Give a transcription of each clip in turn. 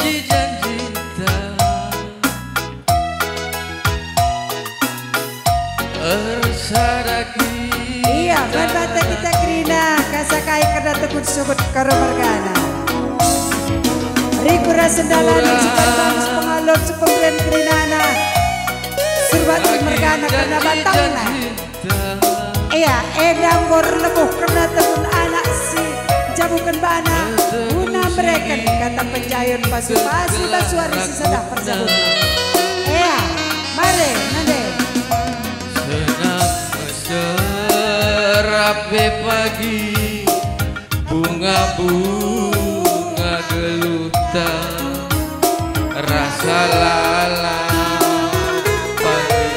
janji-janji iya, bata kita kerina kasakai karena tekut subut karo margana. Rikura sendalan sepatang sepengalon sepembren kerinana. Surbat margana karena batangna. Iya, edam gor lebuh karena tekun anak si jabukan bana. Guna mereka kata penjayon pasu-pasu basuari si sedah persabut. Iya, mari nande. Rapi pagi bunga-bunga geluta rasa lala pagi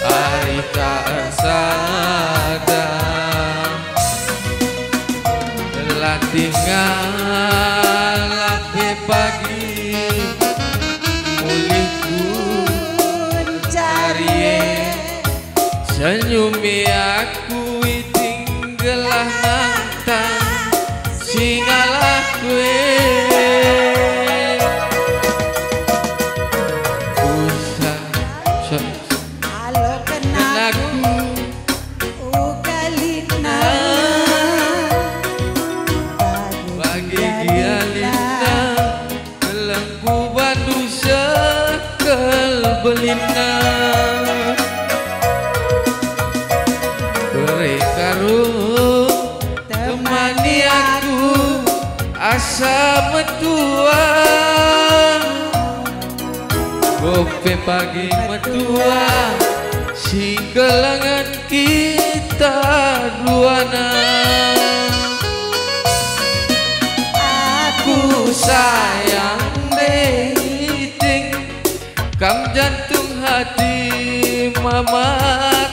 hari tak sada telah tinggal rapi pagi mulihku cari senyumi aku tinggalah nantang singalah kue usah halo kenaku ukalina bagi gialina kelengku bandu sekel belina temani aku asa metua gope pagi metua si gelangan kita duana aku sayang dating kam jantung hati mama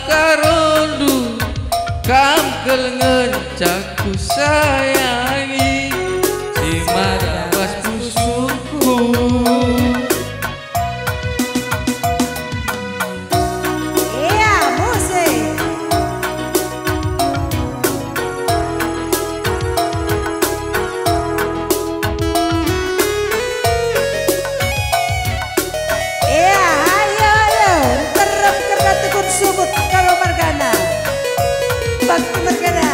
karondu kam kelengan caku sayangi si marawas pusuku iya musik iya ayo terus kerja tekun subut kalau margana bakti margana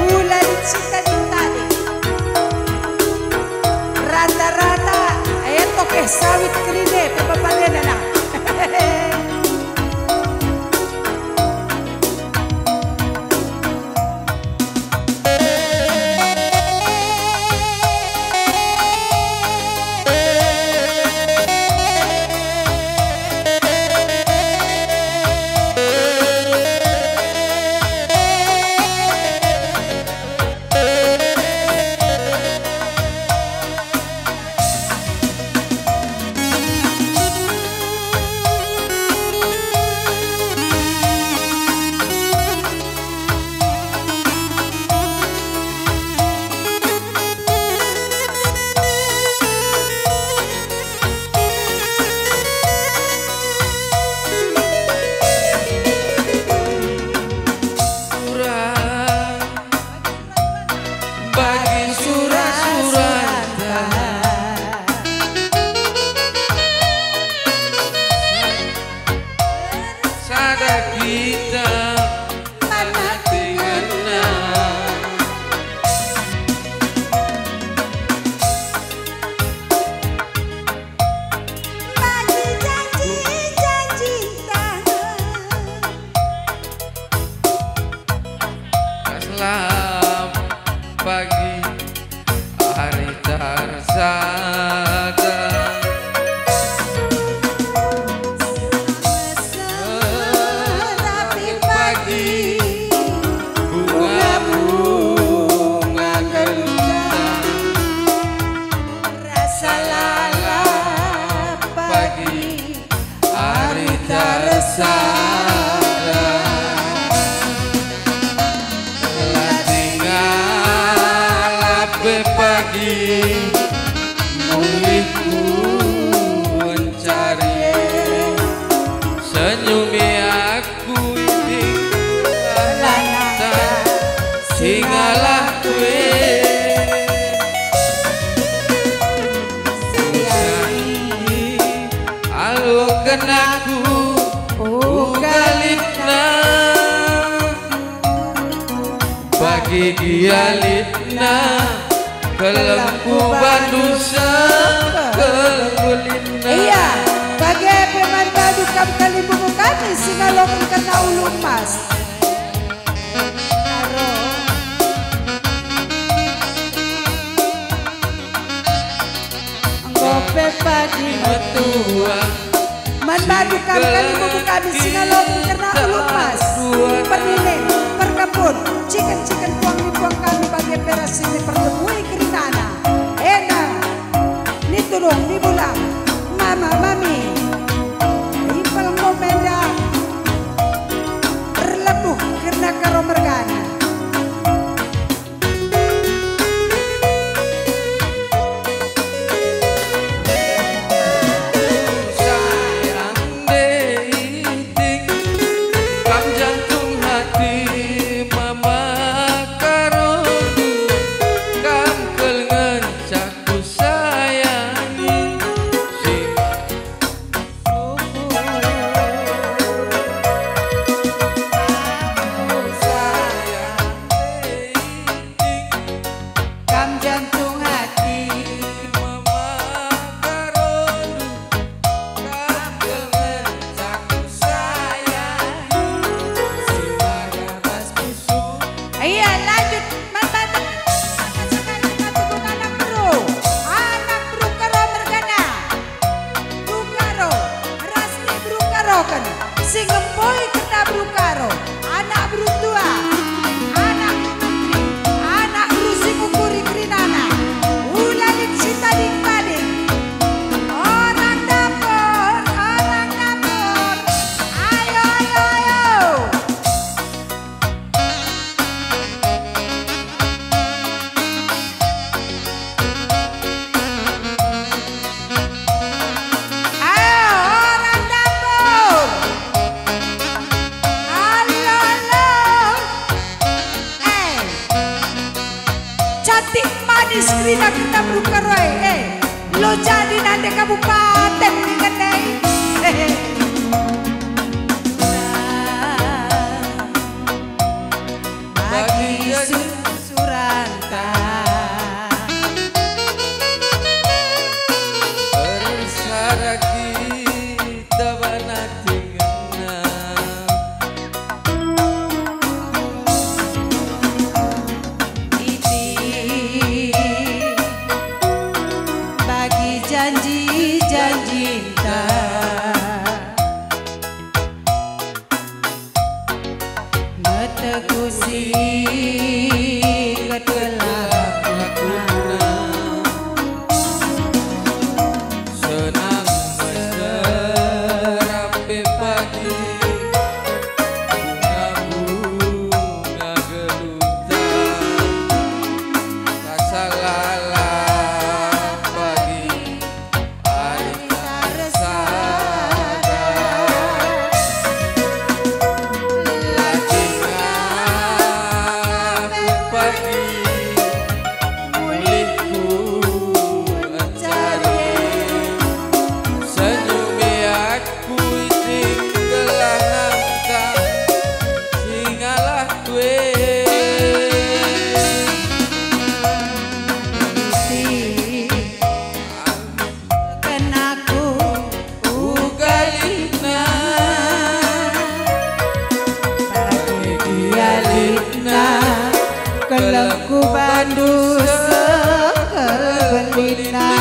ulan cinta-cinta rata-rata eto ke sawit kerine pepapangan na pagi hari tarsada tapi pagi bunga-bunga geluta rasa lala pagi hari tarsada pagi mulihku mencari senyumi aku tinggalan singalah pagi gialitna kelempu bandusa kelengulina. Iya, bagi peman badu kam kali buku kami singalong karena ulu emas. Gope pagi Metua man badu kam kali buku kami singalong karena ulu emas. Pernilin, perkebun, cikan puang kami bagi peras ini perlemui kerinana. Enak, ni turun, ni bulang, mama, mami. Ipal momenda berlebuh karena karo mergana. Sing ngempoi kena brukaro, anak brutua, anak menteri, anak brusi mukuri krinana, ulalit sita ding bading, orang dapur, ayo. Skrina kita brukaroy, lo jadi nanti kabupaten di Kendai. Bagi suranta bersaraki tabana tingena janji metegusi ketelakuan senang meserapi pagi bunga geluta kasalala kelengku bandu sekelbendina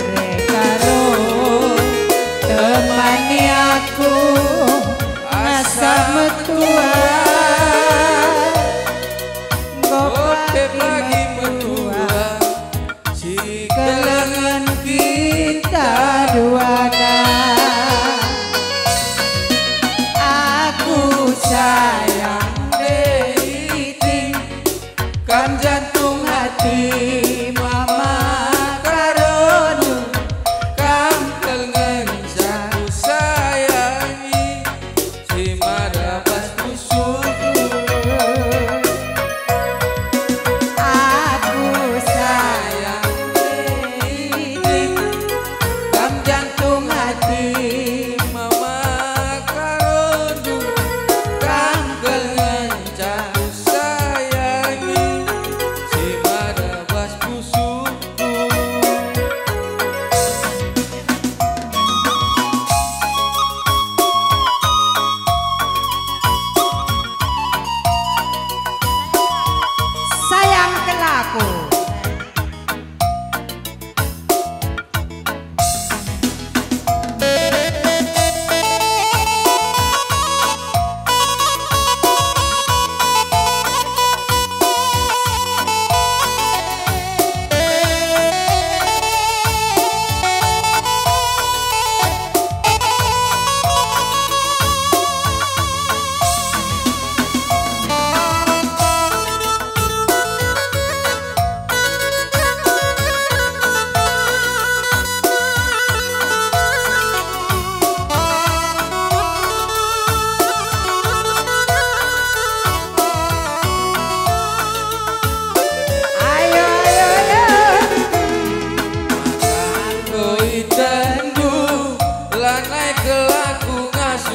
mereka temani aku asa metua gope pagi metua si kelengan kita duana aku sayang kam jantung hati mama karonu kam kelengan jaku sayangi si madapas busuk aku sayang kam jantung hati mama karonu kam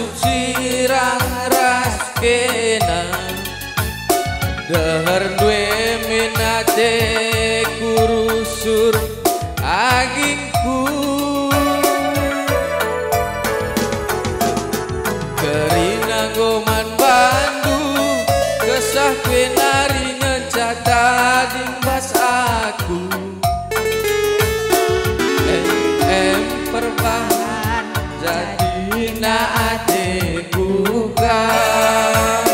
masuk sirang ras kena dahar duwe minate kurusur agingku kerina goman bandu kesah penari ngecata dimbas aku perbahan jadi naate bukan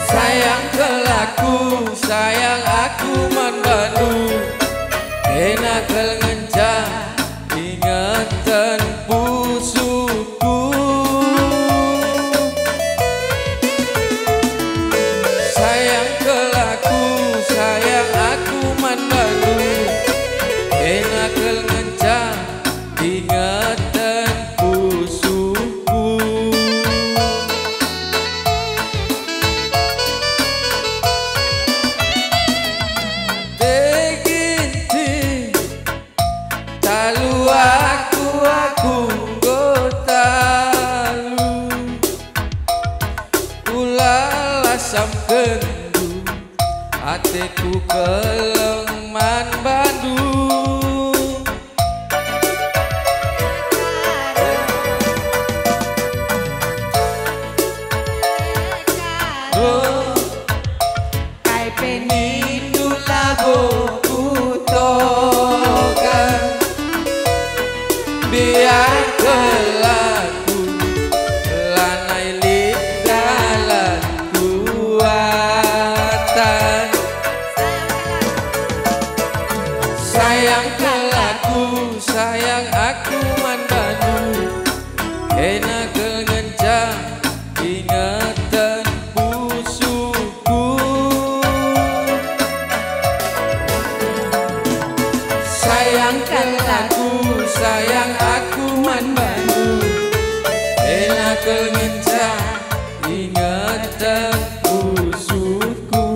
sayang kelaku sayang aku manbandu enakel ngencang ingatan pusuku sayang kelaku sayang aku manbandu enakel ngencang ingatan pusuku teginti talu aku gotalu ulala sam kendu ateku keleng man bandu kai penidu lago kutokan biar kelaku lanai dalan kuatan sayang kelaku sayang aku manbandu enakel ngencang ingatan pusuku sayang kelaku sayang aku manbandu enakel ngencang ingatan pusuku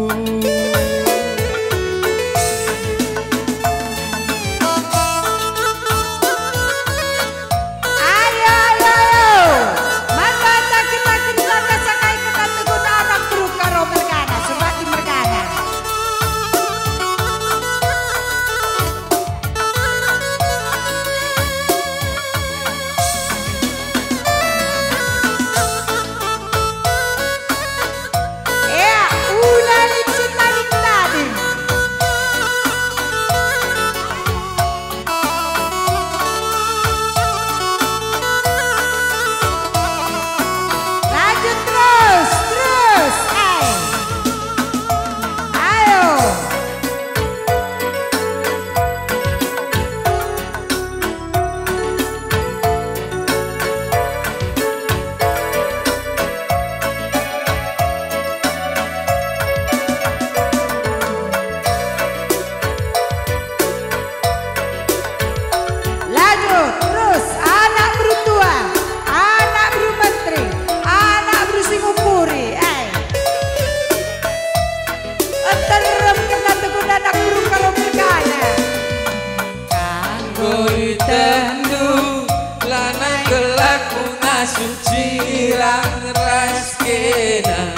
suci lang ras kena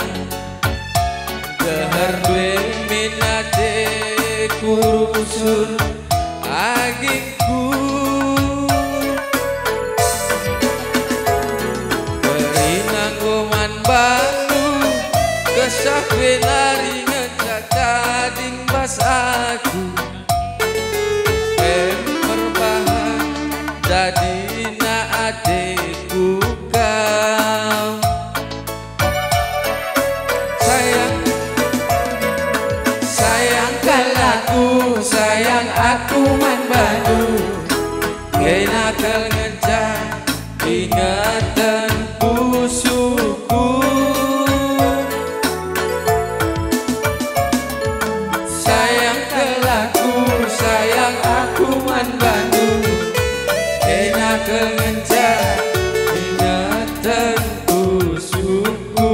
dahar duwe minate kurusur agingku kerina goman bandu kesah penari ngecata dimbas aku perbahan jadi naateku kau sayang kalaku sayang aku manbandu enakel ngencang ingatan pusuku sayang kalaku sayang aku manbandu enakel ngencang ingatan pusuku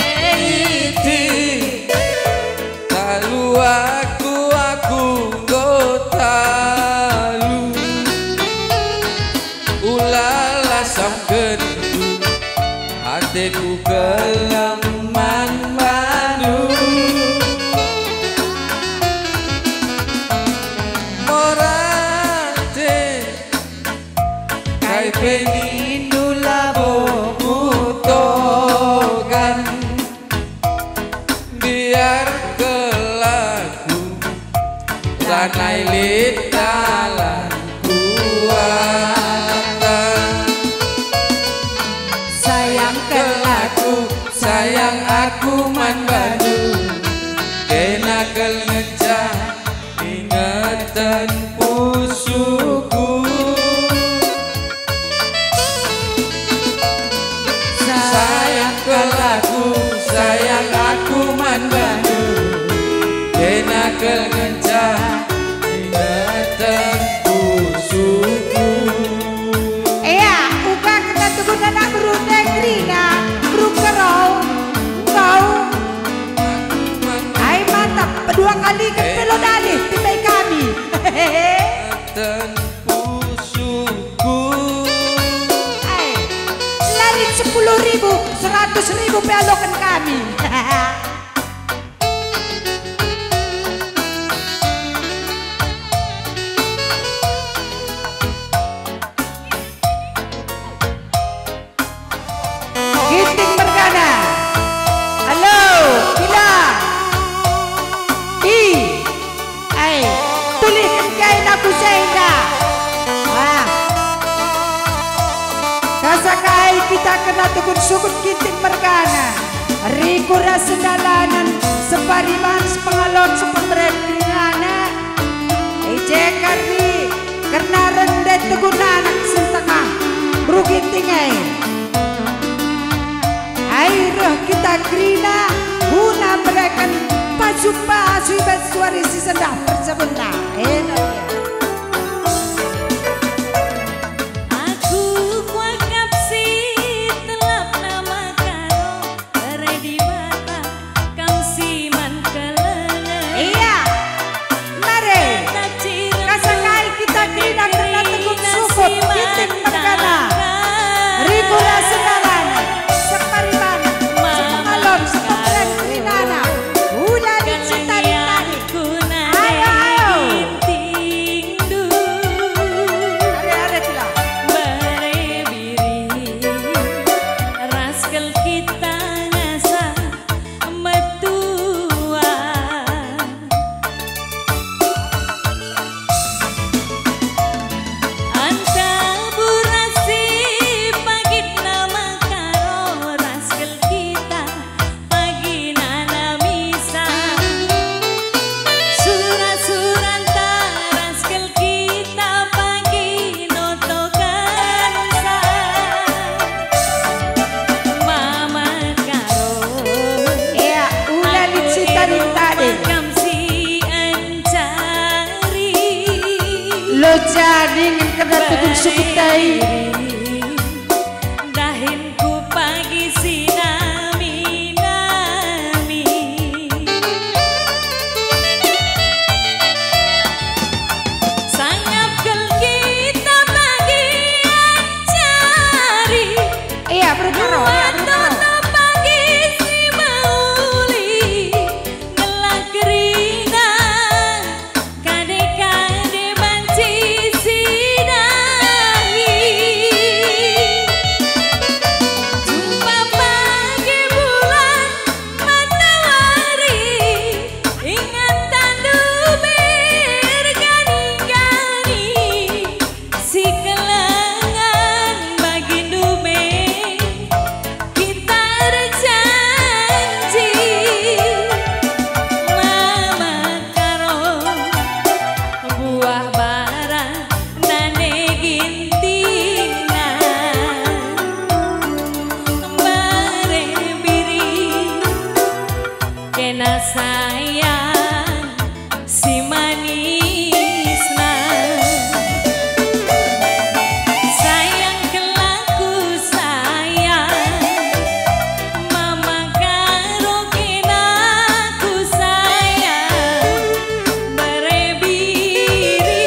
iti talu lanai litalan kuata sayang kelaku sayang aku man badu kena kel ngecah ingatan pusuku sayang kelaku sayang aku man badu kena kel ngecah ingatan pusuku iya uka kena tugun anak bro negeri na bro kerau kau ay mantap dua kali ke pelodali timbay kami ingatan pusuku ay lari 10.000 100.000 pelokan kami Ginting Mergana halo Bila ay tulikan kain aku sehingga kasakay kita kena tukun sukut Ginting Mergana Riku rasendalanan separiman sepengalon sepemberen kerinana Ejekari karena rendet tukun anak sentengah bro Ginting airah kita krina guna mereka pasupa suibat suari si sendah bersebena aku kuakap si telap nama karo redi mata kam si man kelengan iya mare kasakai kita krina karena teguh sukut Ginting Mergana Riku rasendalanan separiman sepengalon sepemberen kerinana ulah dicitari-tari ayo are pula raskel kita ngasa metua anta burasi pagi nama karo raskel kita pagi nana misa surat-suran raskel kita pagi notokan sa mama karo iya ulah dicitari-tari makam si ancari lo jadi ingin kena teguh sukutai dahinku pagi sinami-nami sangap kel kita pagi ancari iya berkaro Watoto pagi si mauli ngelak kerina kade-kade banci sidahi jumpa pagi bulan matahari ingatan bergani-gani si kelangan bagi dume kita berjanji mama karo buah bara nane gintingan bare biri kena sayang si manisna sayang kelaku sayang mama karo kena ku sayang berebiri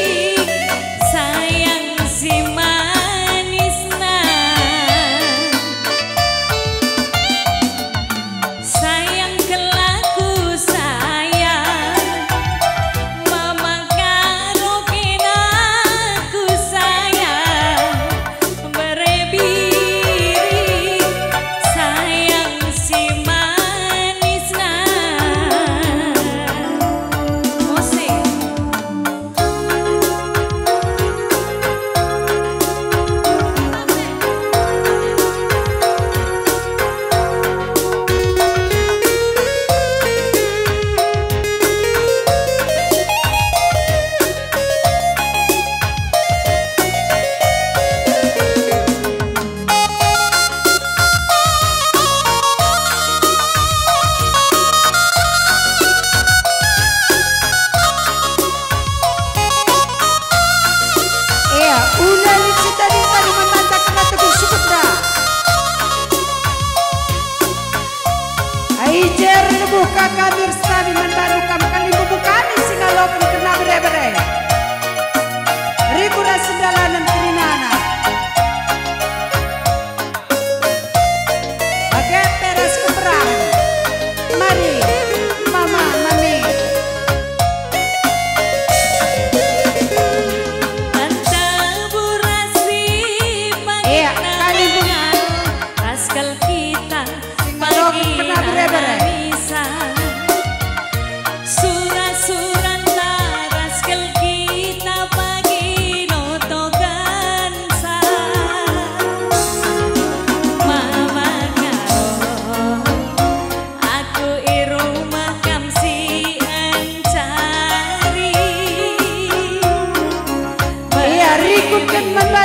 sayang si manisna sayang kelaku sayang mama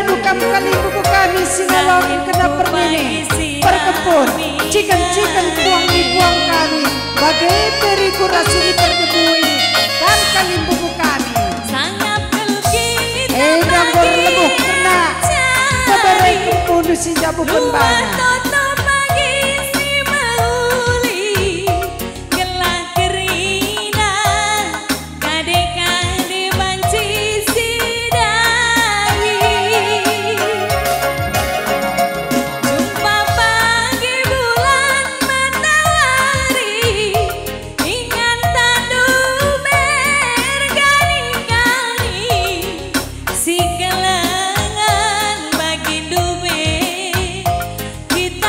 dukam kali buku kami singalong kena permini perkebun cikan-cikan buang kami bagai periku rasuni perdebui dan kali buku kami sangat kelkit gambor lebuh kena keberai kembunuh si jabu penbana kita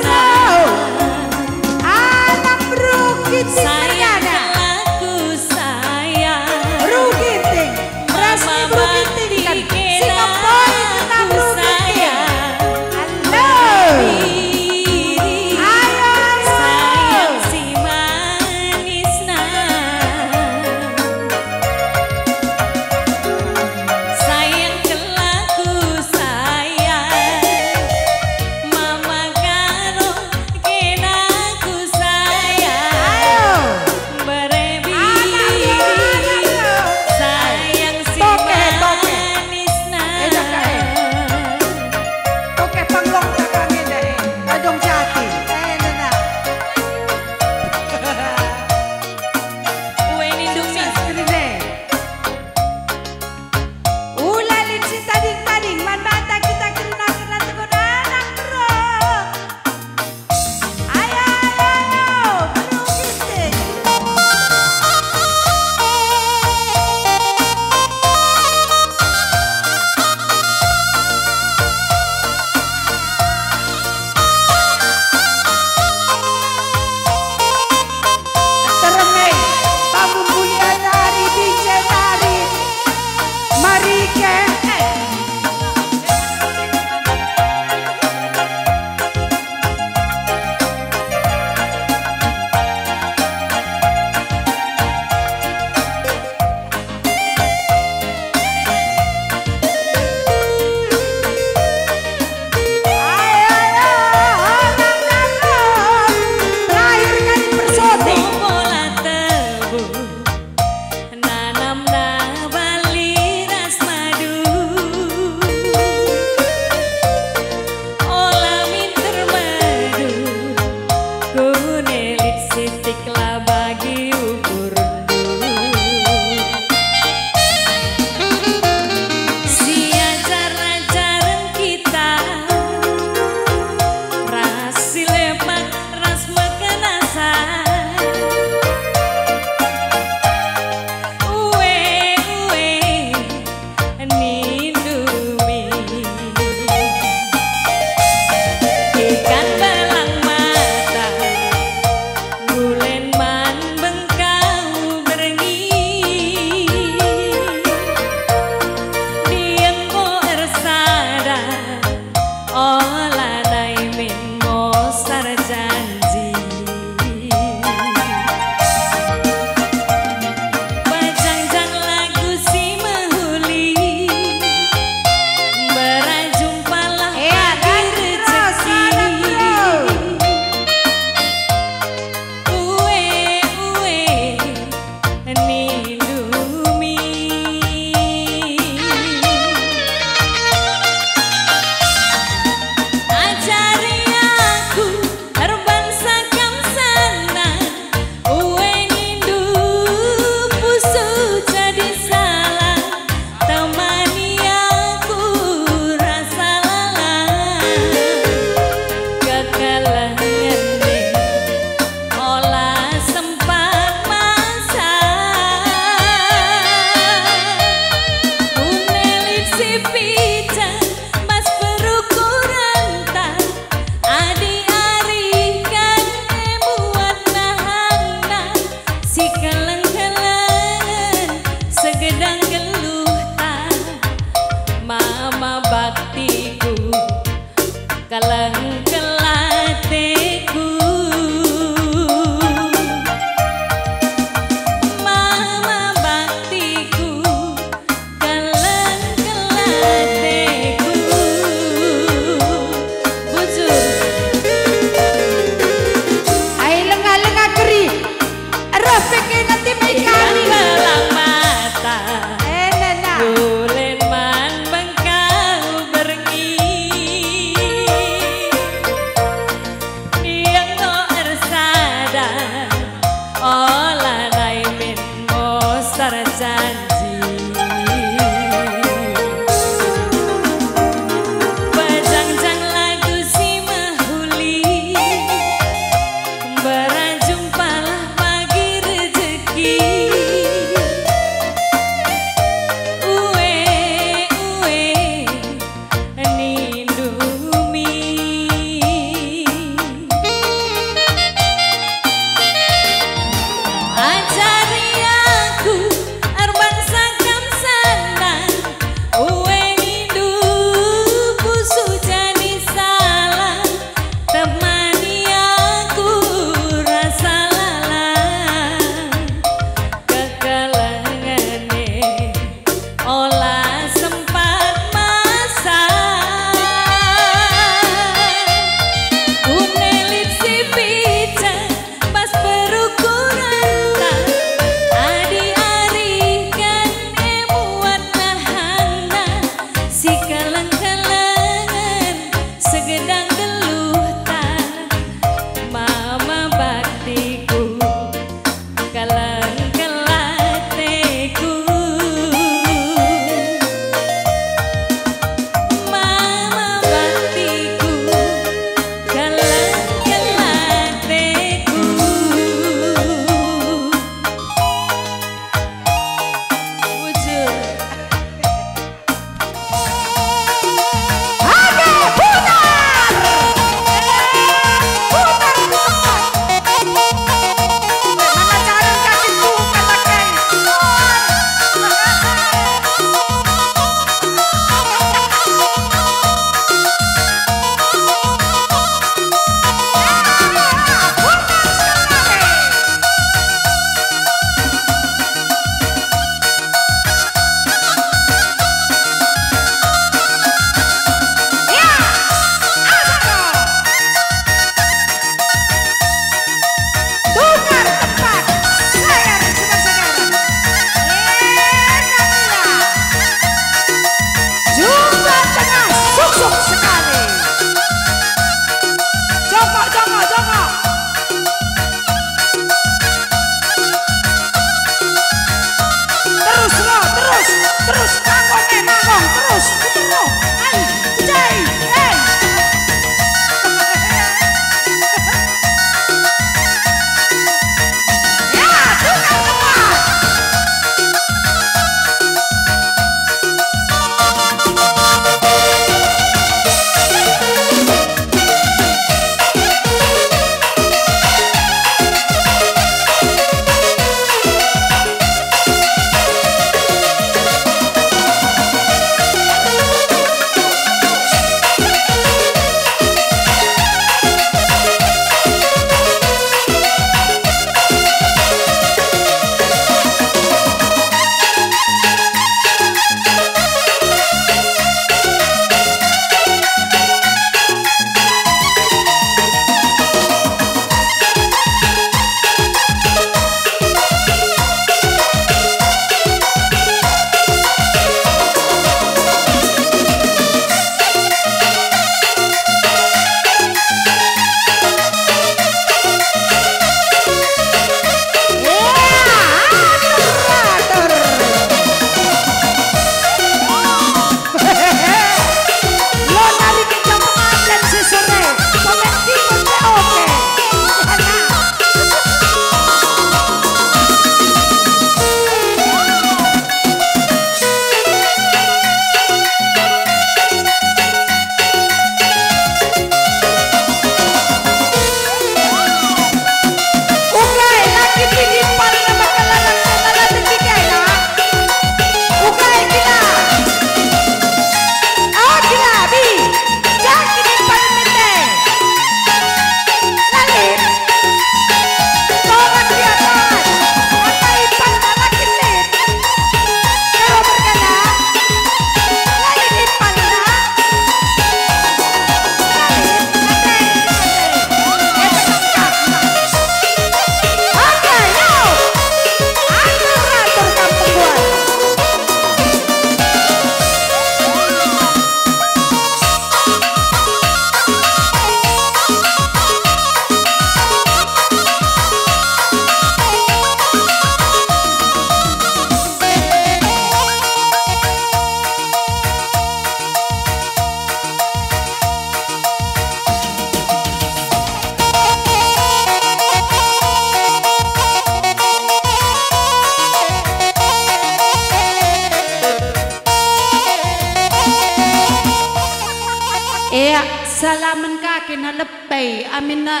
salaman kaki na lebay. Amin na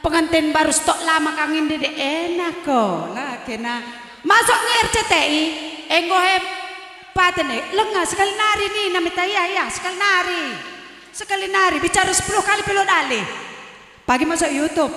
pengantin baru stok lama kangin di enak ko. Lah kena masuk nge RCTI. Enggohe patene lengah sekali nari nih namita ya sekali nari bicara 10 kali pilot dali. Pagi masuk YouTube.